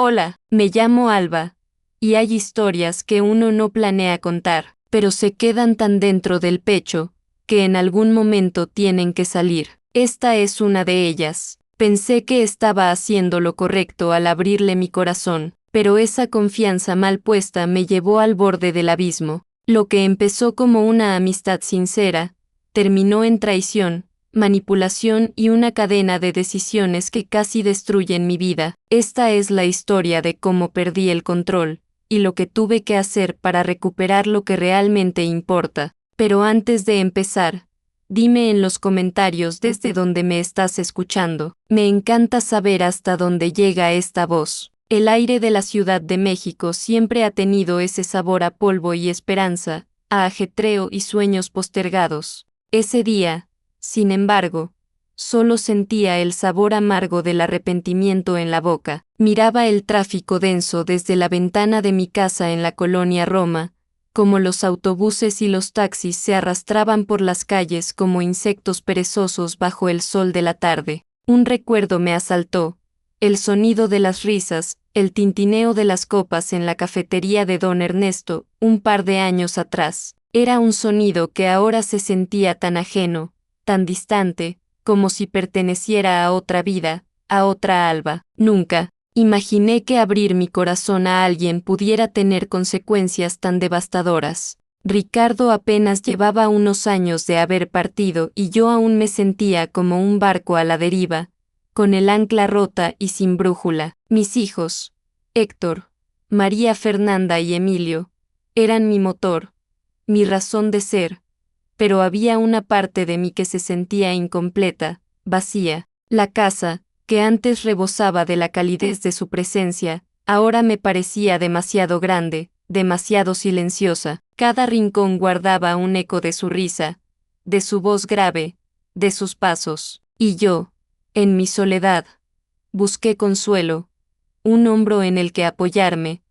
Hola, me llamo Alba, y hay historias que uno no planea contar, pero se quedan tan dentro del pecho, que en algún momento tienen que salir. Esta es una de ellas. Pensé que estaba haciendo lo correcto al abrirle mi corazón, pero esa confianza mal puesta me llevó al borde del abismo. Lo que empezó como una amistad sincera, terminó en traición, manipulación y una cadena de decisiones que casi destruyen mi vida. Esta es la historia de cómo perdí el control, y lo que tuve que hacer para recuperar lo que realmente importa. Pero antes de empezar, dime en los comentarios desde donde me estás escuchando. Me encanta saber hasta dónde llega esta voz. El aire de la Ciudad de México siempre ha tenido ese sabor a polvo y esperanza, a ajetreo y sueños postergados. Ese día, sin embargo, solo sentía el sabor amargo del arrepentimiento en la boca. Miraba el tráfico denso desde la ventana de mi casa en la colonia Roma, como los autobuses y los taxis se arrastraban por las calles como insectos perezosos bajo el sol de la tarde. Un recuerdo me asaltó: el sonido de las risas, el tintineo de las copas en la cafetería de don Ernesto, un par de años atrás. Era un sonido que ahora se sentía tan ajeno, tan distante, como si perteneciera a otra vida, a otra Alba. Nunca imaginé que abrir mi corazón a alguien pudiera tener consecuencias tan devastadoras. Ricardo apenas llevaba unos años de haber partido y yo aún me sentía como un barco a la deriva, con el ancla rota y sin brújula. Mis hijos, Héctor, María Fernanda y Emilio, eran mi motor, mi razón de ser, pero había una parte de mí que se sentía incompleta, vacía. La casa, que antes rebosaba de la calidez de su presencia, ahora me parecía demasiado grande, demasiado silenciosa. Cada rincón guardaba un eco de su risa, de su voz grave, de sus pasos. Y yo, en mi soledad, busqué consuelo, un hombro en el que apoyarme,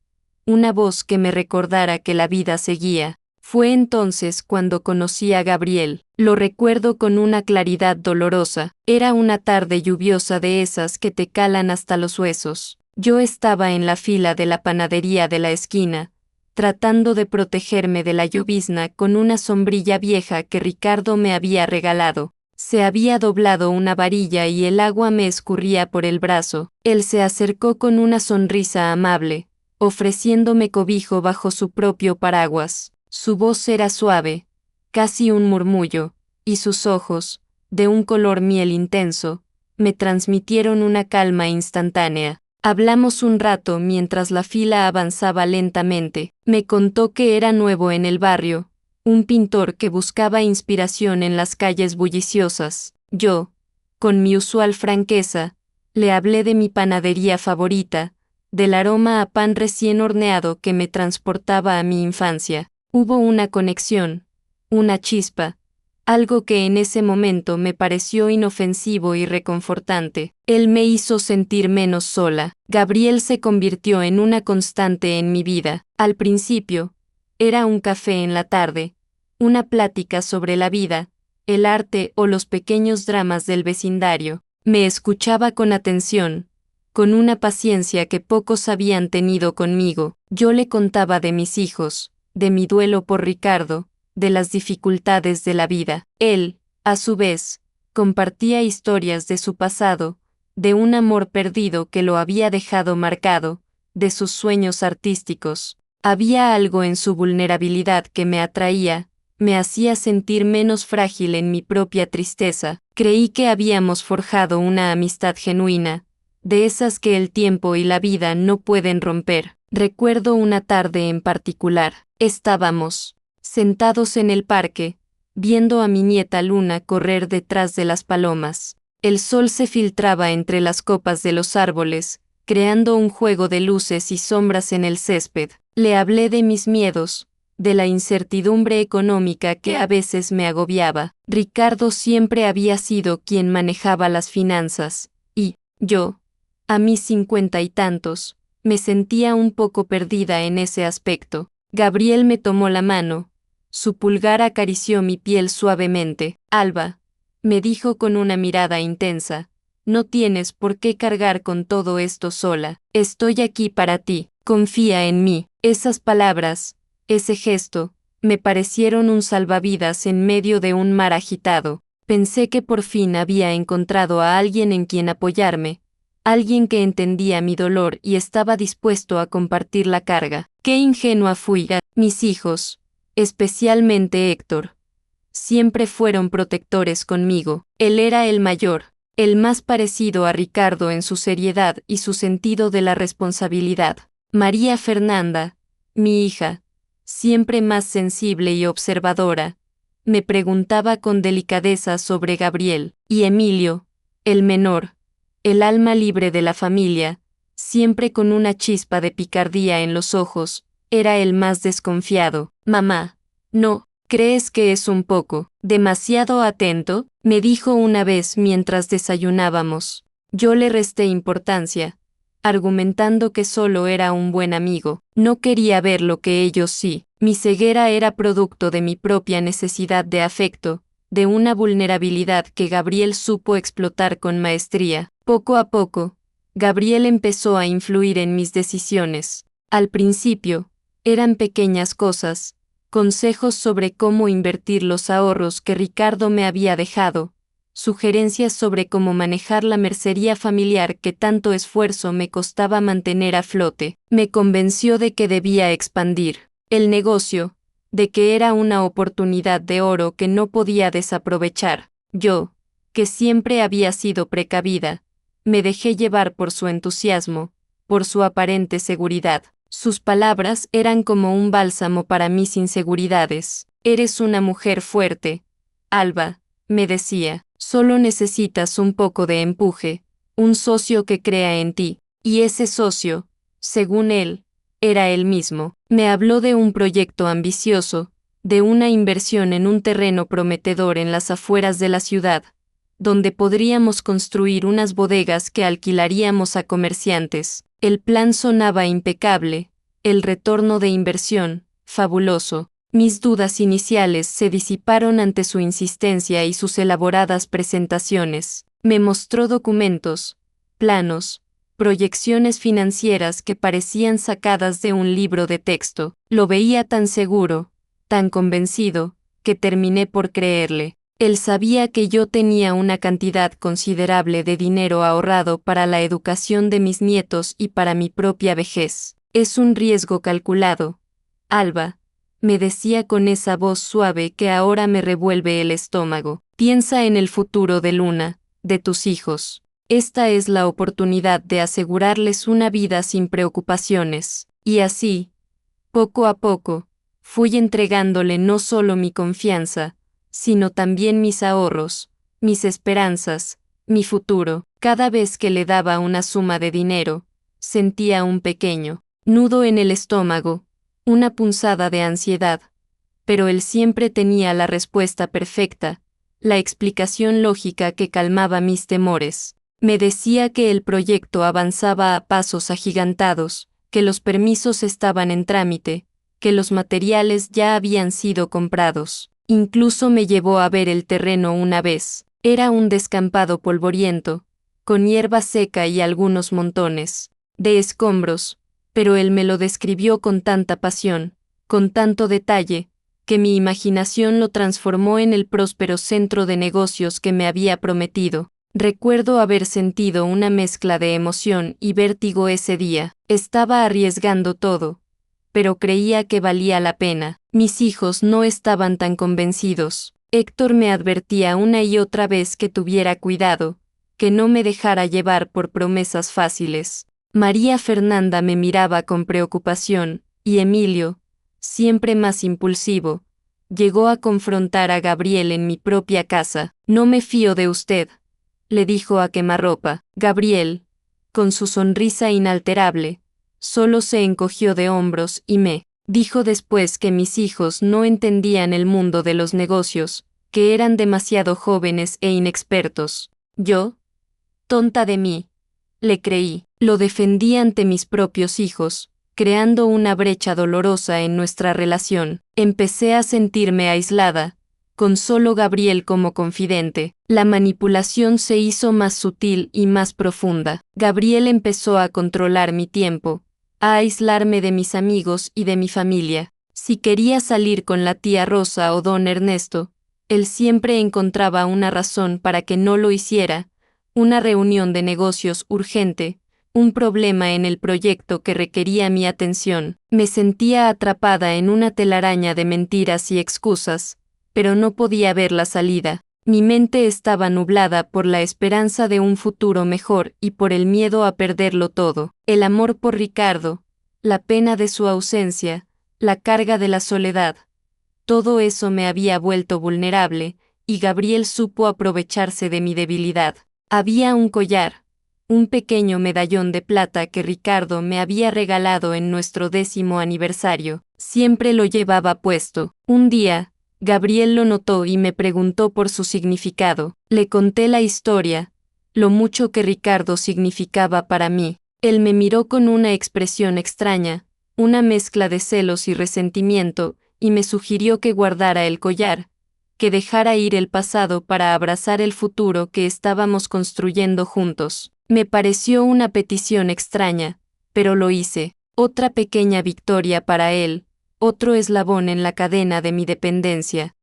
una voz que me recordara que la vida seguía. Fue entonces cuando conocí a Gabriel. Lo recuerdo con una claridad dolorosa. Era una tarde lluviosa de esas que te calan hasta los huesos. Yo estaba en la fila de la panadería de la esquina, tratando de protegerme de la llovizna con una sombrilla vieja que Ricardo me había regalado. Se había doblado una varilla y el agua me escurría por el brazo. Él se acercó con una sonrisa amable, ofreciéndome cobijo bajo su propio paraguas. Su voz era suave, casi un murmullo, y sus ojos, de un color miel intenso, me transmitieron una calma instantánea. Hablamos un rato mientras la fila avanzaba lentamente. Me contó que era nuevo en el barrio, un pintor que buscaba inspiración en las calles bulliciosas. Yo, con mi usual franqueza, le hablé de mi panadería favorita, del aroma a pan recién horneado que me transportaba a mi infancia. Hubo una conexión, una chispa, algo que en ese momento me pareció inofensivo y reconfortante. Él me hizo sentir menos sola. Gabriel se convirtió en una constante en mi vida. Al principio, era un café en la tarde, una plática sobre la vida, el arte o los pequeños dramas del vecindario. Me escuchaba con atención, con una paciencia que pocos habían tenido conmigo. Yo le contaba de mis hijos, de mi duelo por Ricardo, de las dificultades de la vida. Él, a su vez, compartía historias de su pasado, de un amor perdido que lo había dejado marcado, de sus sueños artísticos. Había algo en su vulnerabilidad que me atraía, me hacía sentir menos frágil en mi propia tristeza. Creí que habíamos forjado una amistad genuina, de esas que el tiempo y la vida no pueden romper. Recuerdo una tarde en particular. Estábamos sentados en el parque, viendo a mi nieta Luna correr detrás de las palomas. El sol se filtraba entre las copas de los árboles, creando un juego de luces y sombras en el césped. Le hablé de mis miedos, de la incertidumbre económica que a veces me agobiaba. Ricardo siempre había sido quien manejaba las finanzas, y yo, a mis 50 y tantos, me sentía un poco perdida en ese aspecto. Gabriel me tomó la mano, su pulgar acarició mi piel suavemente. Alba, me dijo con una mirada intensa, no tienes por qué cargar con todo esto sola. Estoy aquí para ti, confía en mí. Esas palabras, ese gesto, me parecieron un salvavidas en medio de un mar agitado. Pensé que por fin había encontrado a alguien en quien apoyarme, alguien que entendía mi dolor y estaba dispuesto a compartir la carga. Qué ingenua fui. Mis hijos, especialmente Héctor, siempre fueron protectores conmigo. Él era el mayor, el más parecido a Ricardo en su seriedad y su sentido de la responsabilidad. María Fernanda, mi hija, siempre más sensible y observadora, me preguntaba con delicadeza sobre Gabriel, y Emilio, el menor, el alma libre de la familia, siempre con una chispa de picardía en los ojos, era el más desconfiado. Mamá, ¿no crees que es un poco demasiado atento? Me dijo una vez mientras desayunábamos. Yo le resté importancia, argumentando que solo era un buen amigo. No quería ver lo que ellos sí. Mi ceguera era producto de mi propia necesidad de afecto, de una vulnerabilidad que Gabriel supo explotar con maestría. Poco a poco, Gabriel empezó a influir en mis decisiones. Al principio, eran pequeñas cosas, consejos sobre cómo invertir los ahorros que Ricardo me había dejado, sugerencias sobre cómo manejar la mercería familiar que tanto esfuerzo me costaba mantener a flote. Me convenció de que debía expandir el negocio, de que era una oportunidad de oro que no podía desaprovechar. Yo, que siempre había sido precavida, me dejé llevar por su entusiasmo, por su aparente seguridad. Sus palabras eran como un bálsamo para mis inseguridades. Eres una mujer fuerte, Alba, me decía, solo necesitas un poco de empuje, un socio que crea en ti. Y ese socio, según él, era él mismo. Me habló de un proyecto ambicioso, de una inversión en un terreno prometedor en las afueras de la ciudad, donde podríamos construir unas bodegas que alquilaríamos a comerciantes. El plan sonaba impecable, el retorno de inversión, fabuloso. Mis dudas iniciales se disiparon ante su insistencia y sus elaboradas presentaciones. Me mostró documentos, planos, proyecciones financieras que parecían sacadas de un libro de texto. Lo veía tan seguro, tan convencido, que terminé por creerle. Él sabía que yo tenía una cantidad considerable de dinero ahorrado para la educación de mis nietos y para mi propia vejez. Es un riesgo calculado, Alba, me decía con esa voz suave que ahora me revuelve el estómago. Piensa en el futuro de Luna, de tus hijos. Esta es la oportunidad de asegurarles una vida sin preocupaciones. Y así, poco a poco, fui entregándole no solo mi confianza, sino también mis ahorros, mis esperanzas, mi futuro. Cada vez que le daba una suma de dinero, sentía un pequeño nudo en el estómago, una punzada de ansiedad, pero él siempre tenía la respuesta perfecta, la explicación lógica que calmaba mis temores. Me decía que el proyecto avanzaba a pasos agigantados, que los permisos estaban en trámite, que los materiales ya habían sido comprados. Incluso me llevó a ver el terreno una vez. Era un descampado polvoriento, con hierba seca y algunos montones de escombros, pero él me lo describió con tanta pasión, con tanto detalle, que mi imaginación lo transformó en el próspero centro de negocios que me había prometido. Recuerdo haber sentido una mezcla de emoción y vértigo ese día. Estaba arriesgando todo, pero creía que valía la pena. Mis hijos no estaban tan convencidos. Héctor me advertía una y otra vez que tuviera cuidado, que no me dejara llevar por promesas fáciles. María Fernanda me miraba con preocupación, y Emilio, siempre más impulsivo, llegó a confrontar a Gabriel en mi propia casa. No me fío de usted, le dijo a quemarropa. Gabriel, con su sonrisa inalterable, solo se encogió de hombros y me dijo después que mis hijos no entendían el mundo de los negocios, que eran demasiado jóvenes e inexpertos. Yo, tonta de mí, le creí. Lo defendí ante mis propios hijos, creando una brecha dolorosa en nuestra relación. Empecé a sentirme aislada, con solo Gabriel como confidente. La manipulación se hizo más sutil y más profunda. Gabriel empezó a controlar mi tiempo, a aislarme de mis amigos y de mi familia. Si quería salir con la tía Rosa o don Ernesto, él siempre encontraba una razón para que no lo hiciera, una reunión de negocios urgente, un problema en el proyecto que requería mi atención. Me sentía atrapada en una telaraña de mentiras y excusas, pero no podía ver la salida. Mi mente estaba nublada por la esperanza de un futuro mejor y por el miedo a perderlo todo. El amor por Ricardo, la pena de su ausencia, la carga de la soledad. Todo eso me había vuelto vulnerable, y Gabriel supo aprovecharse de mi debilidad. Había un collar, un pequeño medallón de plata que Ricardo me había regalado en nuestro 10º aniversario. Siempre lo llevaba puesto. Un día, Gabriel lo notó y me preguntó por su significado. Le conté la historia, lo mucho que Ricardo significaba para mí. Él me miró con una expresión extraña, una mezcla de celos y resentimiento, y me sugirió que guardara el collar, que dejara ir el pasado para abrazar el futuro que estábamos construyendo juntos. Me pareció una petición extraña, pero lo hice. Otra pequeña victoria para él, otro eslabón en la cadena de mi dependencia.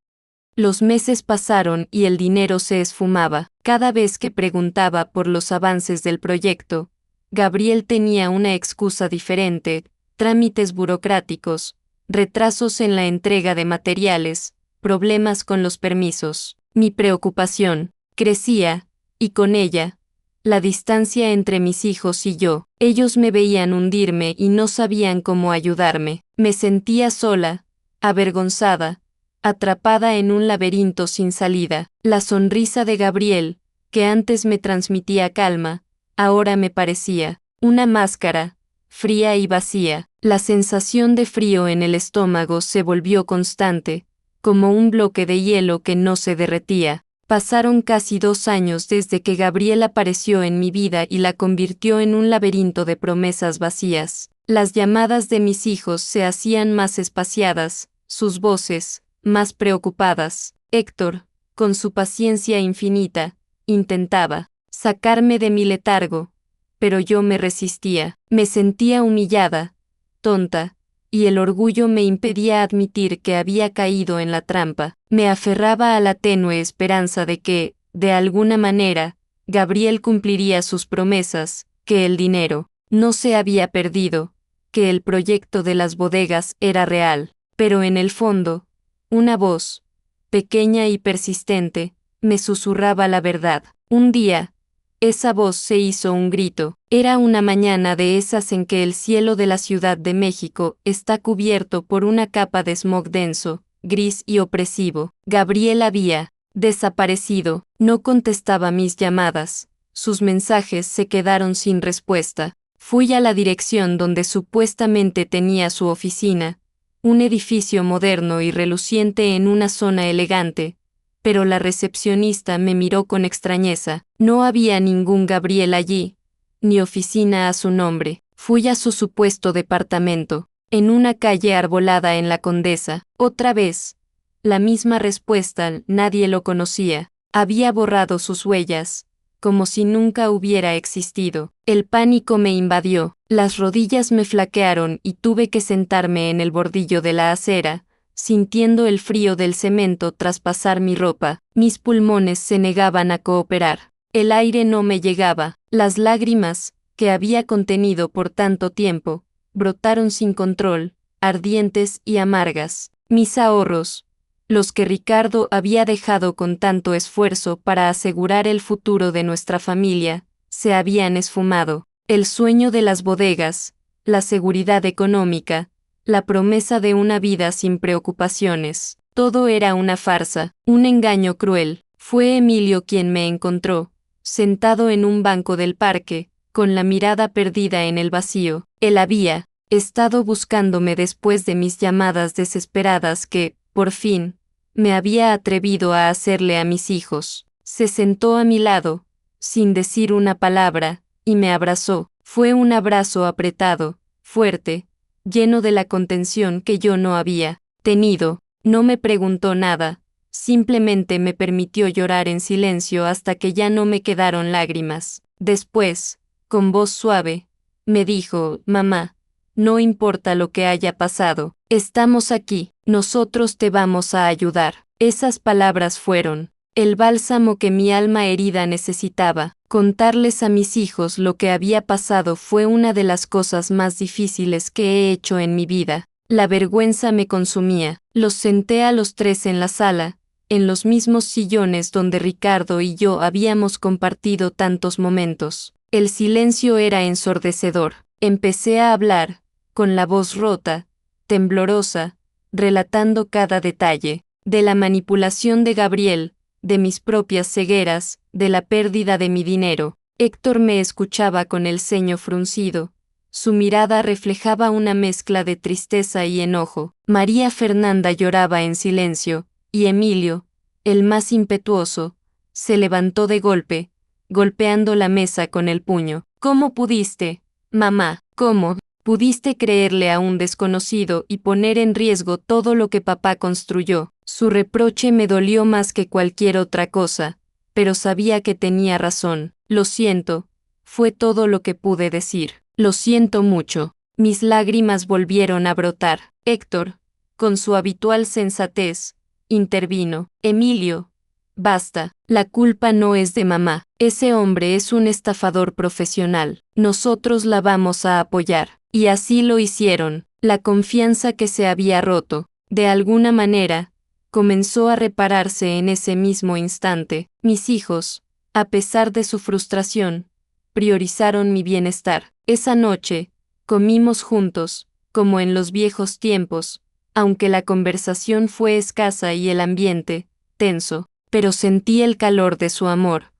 Los meses pasaron y el dinero se esfumaba. Cada vez que preguntaba por los avances del proyecto, Gabriel tenía una excusa diferente: trámites burocráticos, retrasos en la entrega de materiales, problemas con los permisos. Mi preocupación crecía, y con ella, la distancia entre mis hijos y yo. Ellos me veían hundirme y no sabían cómo ayudarme. Me sentía sola, avergonzada, atrapada en un laberinto sin salida. La sonrisa de Gabriel, que antes me transmitía calma, ahora me parecía una máscara, fría y vacía. La sensación de frío en el estómago se volvió constante, como un bloque de hielo que no se derretía. Pasaron casi 2 años desde que Gabriel apareció en mi vida y la convirtió en un laberinto de promesas vacías. Las llamadas de mis hijos se hacían más espaciadas, sus voces, más preocupadas. Héctor, con su paciencia infinita, intentaba sacarme de mi letargo, pero yo me resistía. Me sentía humillada, tonta, y el orgullo me impedía admitir que había caído en la trampa. Me aferraba a la tenue esperanza de que, de alguna manera, Gabriel cumpliría sus promesas, que el dinero no se había perdido, que el proyecto de las bodegas era real. Pero en el fondo, una voz, pequeña y persistente, me susurraba la verdad. Un día, esa voz se hizo un grito. Era una mañana de esas en que el cielo de la Ciudad de México está cubierto por una capa de smog denso, gris y opresivo. Gabriel había desaparecido, no contestaba mis llamadas, sus mensajes se quedaron sin respuesta. Fui a la dirección donde supuestamente tenía su oficina, un edificio moderno y reluciente en una zona elegante, pero la recepcionista me miró con extrañeza. No había ningún Gabriel allí, ni oficina a su nombre. Fui a su supuesto departamento, en una calle arbolada en la Condesa. Otra vez, la misma respuesta: nadie lo conocía. Había borrado sus huellas, como si nunca hubiera existido. El pánico me invadió, las rodillas me flaquearon y tuve que sentarme en el bordillo de la acera, sintiendo el frío del cemento traspasar mi ropa. Mis pulmones se negaban a cooperar. El aire no me llegaba. Las lágrimas, que había contenido por tanto tiempo, brotaron sin control, ardientes y amargas. Mis ahorros, los que Ricardo había dejado con tanto esfuerzo para asegurar el futuro de nuestra familia, se habían esfumado. El sueño de las bodegas, la seguridad económica, la promesa de una vida sin preocupaciones, todo era una farsa, un engaño cruel. Fue Emilio quien me encontró, sentado en un banco del parque, con la mirada perdida en el vacío. Él había estado buscándome después de mis llamadas desesperadas que, por fin, me había atrevido a hacerle a mis hijos. Se sentó a mi lado, sin decir una palabra, y me abrazó. Fue un abrazo apretado, fuerte, lleno de la contención que yo no había tenido. No me preguntó nada, simplemente me permitió llorar en silencio hasta que ya no me quedaron lágrimas. Después, con voz suave, me dijo, mamá, no importa lo que haya pasado, estamos aquí, nosotros te vamos a ayudar. Esas palabras fueron el bálsamo que mi alma herida necesitaba. Contarles a mis hijos lo que había pasado fue una de las cosas más difíciles que he hecho en mi vida. La vergüenza me consumía. Los senté a los tres en la sala, en los mismos sillones donde Ricardo y yo habíamos compartido tantos momentos. El silencio era ensordecedor. Empecé a hablar, con la voz rota, temblorosa, relatando cada detalle, de la manipulación de Gabriel, de mis propias cegueras, de la pérdida de mi dinero. Héctor me escuchaba con el ceño fruncido. Su mirada reflejaba una mezcla de tristeza y enojo. María Fernanda lloraba en silencio, y Emilio, el más impetuoso, se levantó de golpe, golpeando la mesa con el puño. ¿Cómo pudiste, mamá? ¿Cómo pudiste creerle a un desconocido y poner en riesgo todo lo que papá construyó? Su reproche me dolió más que cualquier otra cosa, pero sabía que tenía razón. Lo siento, fue todo lo que pude decir. Lo siento mucho. Mis lágrimas volvieron a brotar. Héctor, con su habitual sensatez, intervino. Emilio, basta, la culpa no es de mamá. Ese hombre es un estafador profesional. Nosotros la vamos a apoyar. Y así lo hicieron. La confianza que se había roto, de alguna manera, comenzó a repararse en ese mismo instante. Mis hijos, a pesar de su frustración, priorizaron mi bienestar. Esa noche, comimos juntos, como en los viejos tiempos, aunque la conversación fue escasa y el ambiente, tenso, pero sentí el calor de su amor,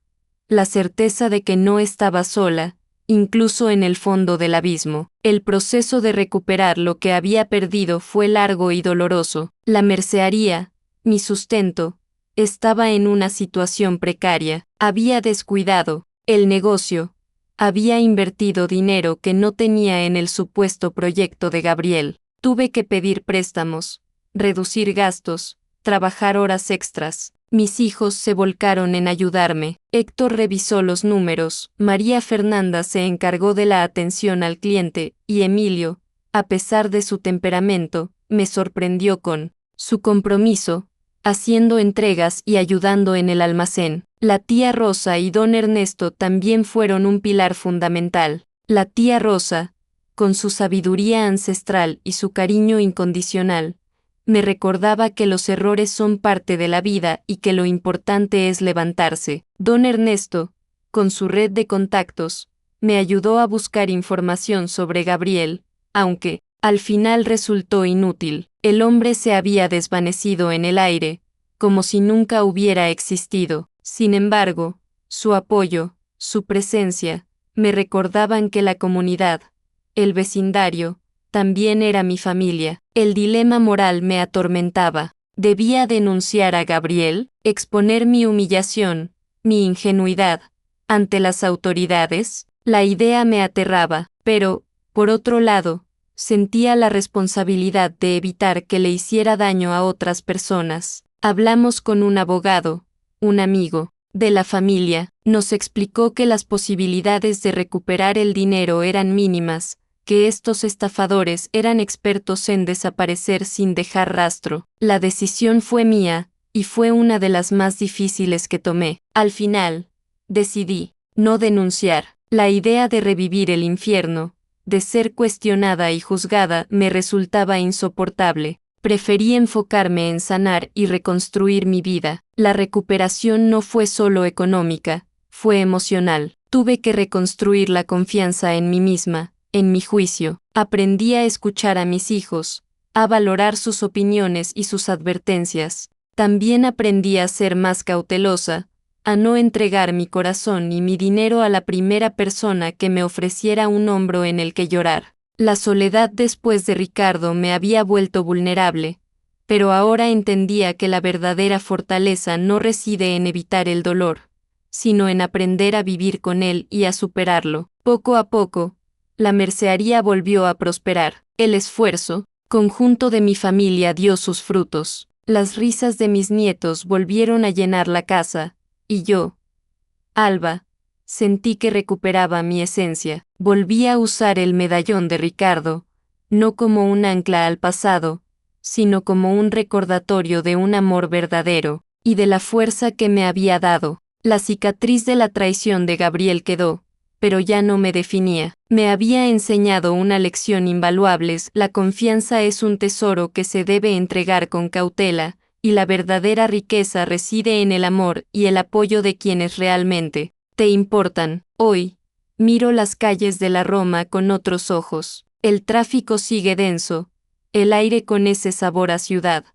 la certeza de que no estaba sola, incluso en el fondo del abismo. El proceso de recuperar lo que había perdido fue largo y doloroso. La mercearía, mi sustento, estaba en una situación precaria. Había descuidado el negocio, había invertido dinero que no tenía en el supuesto proyecto de Gabriel. Tuve que pedir préstamos, reducir gastos, trabajar horas extras. Mis hijos se volcaron en ayudarme. Héctor revisó los números, María Fernanda se encargó de la atención al cliente, y Emilio, a pesar de su temperamento, me sorprendió con su compromiso, haciendo entregas y ayudando en el almacén. La tía Rosa y don Ernesto también fueron un pilar fundamental. La tía Rosa, con su sabiduría ancestral y su cariño incondicional, me recordaba que los errores son parte de la vida y que lo importante es levantarse. Don Ernesto, con su red de contactos, me ayudó a buscar información sobre Gabriel, aunque, al final resultó inútil. El hombre se había desvanecido en el aire, como si nunca hubiera existido. Sin embargo, su apoyo, su presencia, me recordaban que la comunidad, el vecindario, también era mi familia. El dilema moral me atormentaba. ¿Debía denunciar a Gabriel, exponer mi humillación, mi ingenuidad, ante las autoridades? La idea me aterraba, pero, por otro lado, sentía la responsabilidad de evitar que le hiciera daño a otras personas. Hablamos con un abogado, un amigo de la familia, nos explicó que las posibilidades de recuperar el dinero eran mínimas, que estos estafadores eran expertos en desaparecer sin dejar rastro. La decisión fue mía, y fue una de las más difíciles que tomé. Al final, decidí no denunciar. La idea de revivir el infierno, de ser cuestionada y juzgada, me resultaba insoportable. Preferí enfocarme en sanar y reconstruir mi vida. La recuperación no fue solo económica, fue emocional. Tuve que reconstruir la confianza en mí misma, en mi juicio. Aprendí a escuchar a mis hijos, a valorar sus opiniones y sus advertencias. También aprendí a ser más cautelosa, a no entregar mi corazón y mi dinero a la primera persona que me ofreciera un hombro en el que llorar. La soledad después de Ricardo me había vuelto vulnerable, pero ahora entendía que la verdadera fortaleza no reside en evitar el dolor, sino en aprender a vivir con él y a superarlo. Poco a poco, la mercearía volvió a prosperar. El esfuerzo conjunto de mi familia dio sus frutos. Las risas de mis nietos volvieron a llenar la casa, y yo, Alba, sentí que recuperaba mi esencia. Volví a usar el medallón de Ricardo, no como un ancla al pasado, sino como un recordatorio de un amor verdadero, y de la fuerza que me había dado. La cicatriz de la traición de Gabriel quedó, pero ya no me definía. Me había enseñado una lección invaluable: la confianza es un tesoro que se debe entregar con cautela, y la verdadera riqueza reside en el amor y el apoyo de quienes realmente te importan. Hoy, miro las calles de la Roma con otros ojos. El tráfico sigue denso, el aire con ese sabor a ciudad.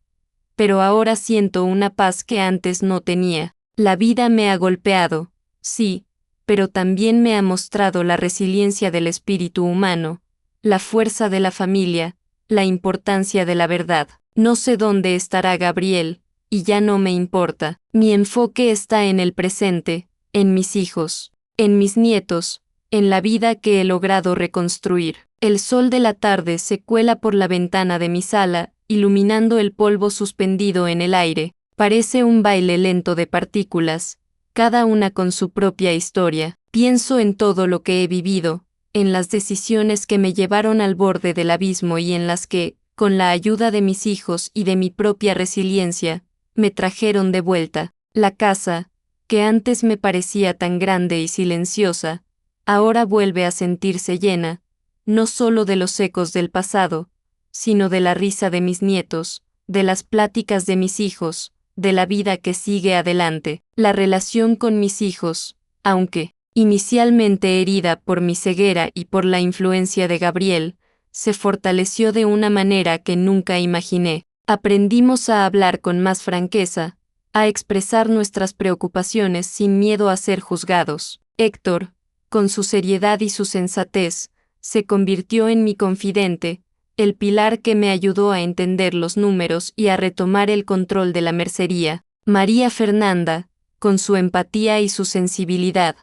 Pero ahora siento una paz que antes no tenía. La vida me ha golpeado, sí, pero también me ha mostrado la resiliencia del espíritu humano, la fuerza de la familia, la importancia de la verdad. No sé dónde estará Gabriel, y ya no me importa. Mi enfoque está en el presente, en mis hijos, en mis nietos, en la vida que he logrado reconstruir. El sol de la tarde se cuela por la ventana de mi sala, iluminando el polvo suspendido en el aire. Parece un baile lento de partículas, cada una con su propia historia. Pienso en todo lo que he vivido, en las decisiones que me llevaron al borde del abismo y en las que, con la ayuda de mis hijos y de mi propia resiliencia, me trajeron de vuelta. La casa, que antes me parecía tan grande y silenciosa, ahora vuelve a sentirse llena, no solo de los ecos del pasado, sino de la risa de mis nietos, de las pláticas de mis hijos, de la vida que sigue adelante. La relación con mis hijos, aunque inicialmente herida por mi ceguera y por la influencia de Gabriel, se fortaleció de una manera que nunca imaginé. Aprendimos a hablar con más franqueza, a expresar nuestras preocupaciones sin miedo a ser juzgados. Héctor, con su seriedad y su sensatez, se convirtió en mi confidente, el pilar que me ayudó a entender los números y a retomar el control de la mercería. María Fernanda, con su empatía y su sensibilidad,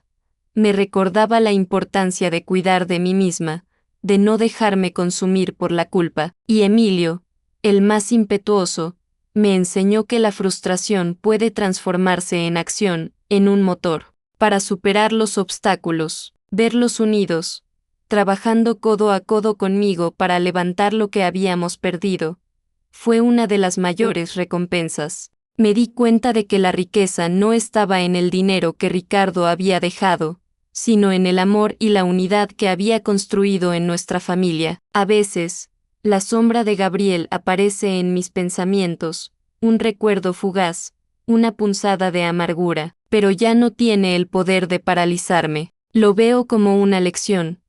me recordaba la importancia de cuidar de mí misma, de no dejarme consumir por la culpa. Y Emilio, el más impetuoso, me enseñó que la frustración puede transformarse en acción, en un motor, para superar los obstáculos, verlos unidos, trabajando codo a codo conmigo para levantar lo que habíamos perdido. Fue una de las mayores recompensas. Me di cuenta de que la riqueza no estaba en el dinero que Ricardo había dejado, sino en el amor y la unidad que había construido en nuestra familia. A veces, la sombra de Gabriel aparece en mis pensamientos, un recuerdo fugaz, una punzada de amargura, pero ya no tiene el poder de paralizarme. Lo veo como una lección,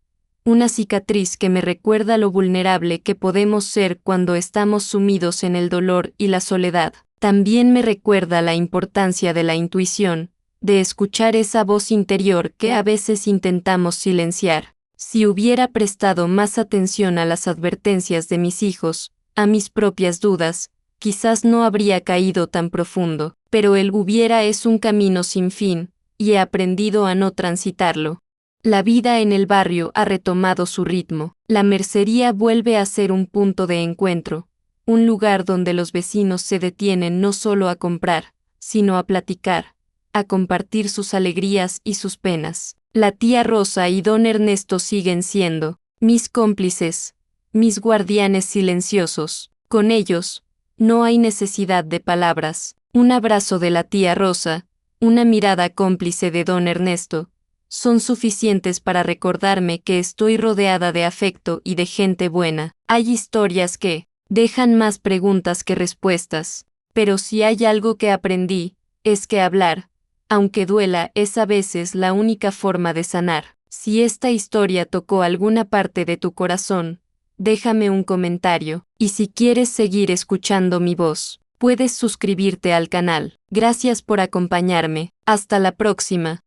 una cicatriz que me recuerda lo vulnerable que podemos ser cuando estamos sumidos en el dolor y la soledad. También me recuerda la importancia de la intuición, de escuchar esa voz interior que a veces intentamos silenciar. Si hubiera prestado más atención a las advertencias de mis hijos, a mis propias dudas, quizás no habría caído tan profundo, pero el hubiera es un camino sin fin, y he aprendido a no transitarlo. La vida en el barrio ha retomado su ritmo. La mercería vuelve a ser un punto de encuentro, un lugar donde los vecinos se detienen no solo a comprar, sino a platicar, a compartir sus alegrías y sus penas. La tía Rosa y don Ernesto siguen siendo mis cómplices, mis guardianes silenciosos. Con ellos, no hay necesidad de palabras. Un abrazo de la tía Rosa, una mirada cómplice de don Ernesto, son suficientes para recordarme que estoy rodeada de afecto y de gente buena. Hay historias que dejan más preguntas que respuestas, pero si hay algo que aprendí, es que hablar, aunque duela, es a veces la única forma de sanar. Si esta historia tocó alguna parte de tu corazón, déjame un comentario, y si quieres seguir escuchando mi voz, puedes suscribirte al canal. Gracias por acompañarme. Hasta la próxima.